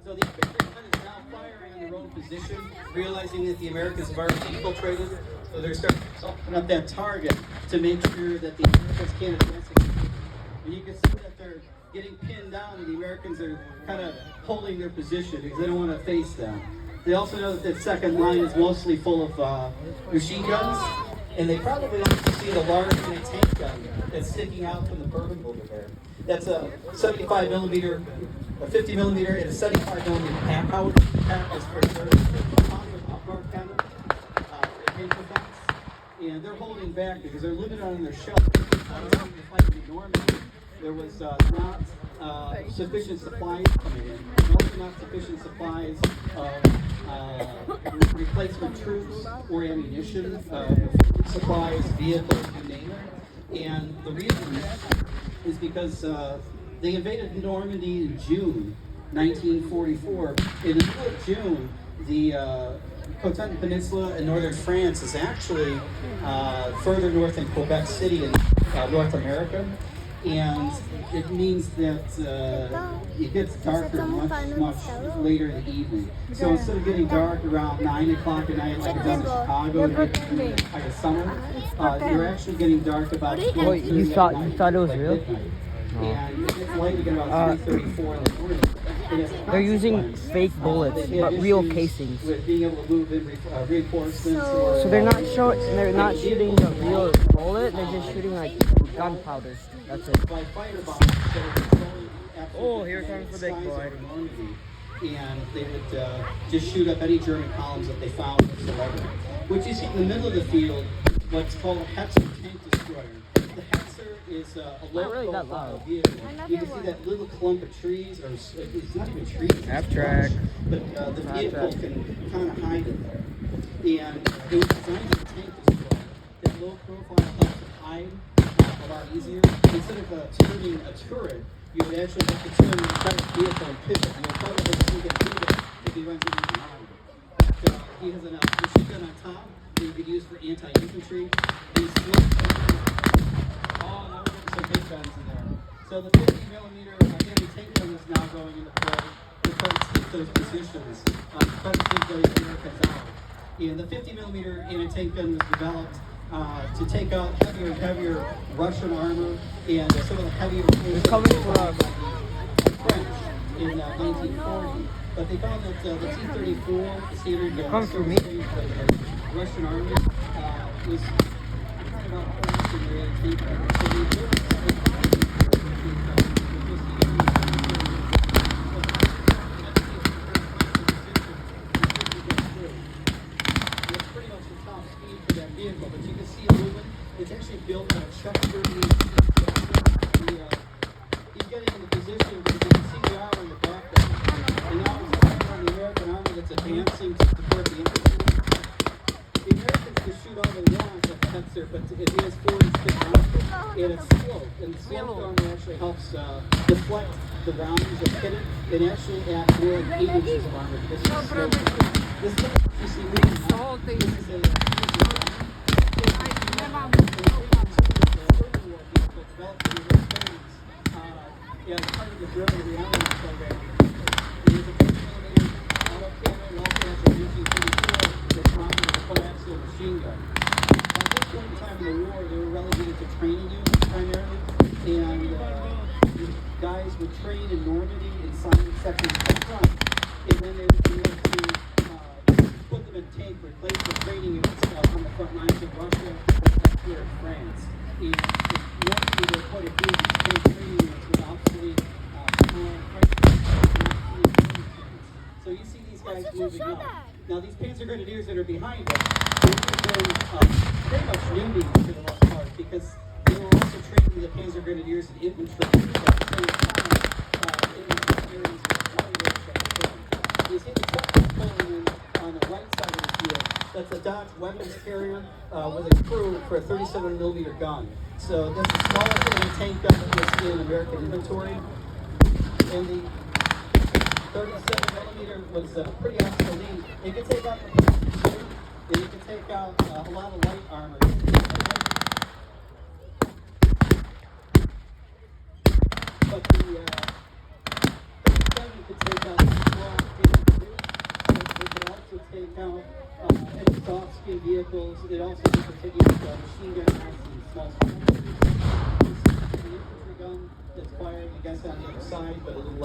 So the Americans is now firing on their own position, realizing that the Americans have already infiltrated. So they're starting to open up that target to make sure that the Americans can't advance it. And you can see that they're getting pinned down, and the Americans are kind of holding their position because they don't want to face them. They also know that the second line is mostly full of machine guns, and they probably don't see the large anti-tank gun that's sticking out from the berm over there. That's a 75 millimeter, a 50 millimeter, and a 75 millimeter pack out. Pack is for sure. Upguard cannon, paper guns, and they're holding back because they're limited on their shells. Fighting in Normandy, there was not sufficient supplies coming in, and also not sufficient supplies of replacement troops or ammunition, supplies, vehicles, you name it. And the reason is because they invaded Normandy in June 1944. In the middle of June, the Cotentin Peninsula in northern France is actually further north than Quebec City in North America. And it means that it gets darker much later in the evening. So instead of getting dark around 9 o'clock at night like it does in Chicago in the summer, you're actually getting dark about 12:30 you thought it was real? And it gets light again about 3:34 in the morning. They're using fake bullets, but real casings. With being able to move in reinforcements. So they're not shooting the real bullet. They're just shooting like gunpowder. That's it. Oh, here comes the big boy. And they would just shoot up any German columns that they found whatsoever. What you see in the middle of the field, what's called a Hetzer tank destroyer. The Hetzer is a low-profile vehicle. You can see that little clump of trees, or it's not even trees. Abstract. But the vehicle can kind of hide in there. And it was designed as a tank destroyer. That low-profile helps it hide a lot easier. Instead of turning a turret, you would actually have to turn the entire vehicle and pivot. You'll probably see that pivot if he runs into behind. But he has a machine gun on top that you could use for anti-infantry. These some big guns in there. So the 50 millimeter anti-tank gun is now going into play to try to keep those positions, try to keep those Americans out. And the 50 millimeter anti-tank gun was developed to take out heavier and heavier Russian armor and some of the heavier coming from French in 1940. But they found that the T-34 standard comes from me. Russian army was kind of outclassed in their anti-tank gun. So they built vehicle, but you can see it moving. It's actually built on a Chesterfield. He's getting into position because you can see the armor in the background. And now he's fighting on the American army that's advancing to support the infantry. The Americans can shoot all they want at Hetzer, but it has 46 rounds, and it's slow. And the slow armor actually helps deflect the rounds that hit it, and actually add more than 8 inches of armor. This is slow. This is you see moving. This is a part of the German rearmament program. There's a 50-millimeter auto cannon and also has a UG-34 that's mounted with a coaxial machine gun. At this point in time in the war, they were relegated to training units primarily, and the guys would train in Normandy in some sections of the front, and then they would be able to put them in tank, replace the training units on the front lines of Russia and here in France. And Normandy, there were quite a few of these tank training units with obsolete so you see these guys moving up. Now these Panzer Grenadiers that are behind us, they've been very much newbies for the most part because they were also trained with the Panzer Grenadiers and infantry at the same time in these areas of you see the truck that's pulling in on the right side of the field. That's a Dodge weapons carrier with a crew for a 37 millimeter gun. So that's a smaller tank gun that was in American inventory. And the 37 millimeter was pretty obsolete. It could take out the Panzer, and it could take out a lot of light armor. But the 37 could take out the strong how any soft skin vehicles, it also discontinues machine gun masts and small structures. The infantry gun that's firing, you guys on the other side, but a little less.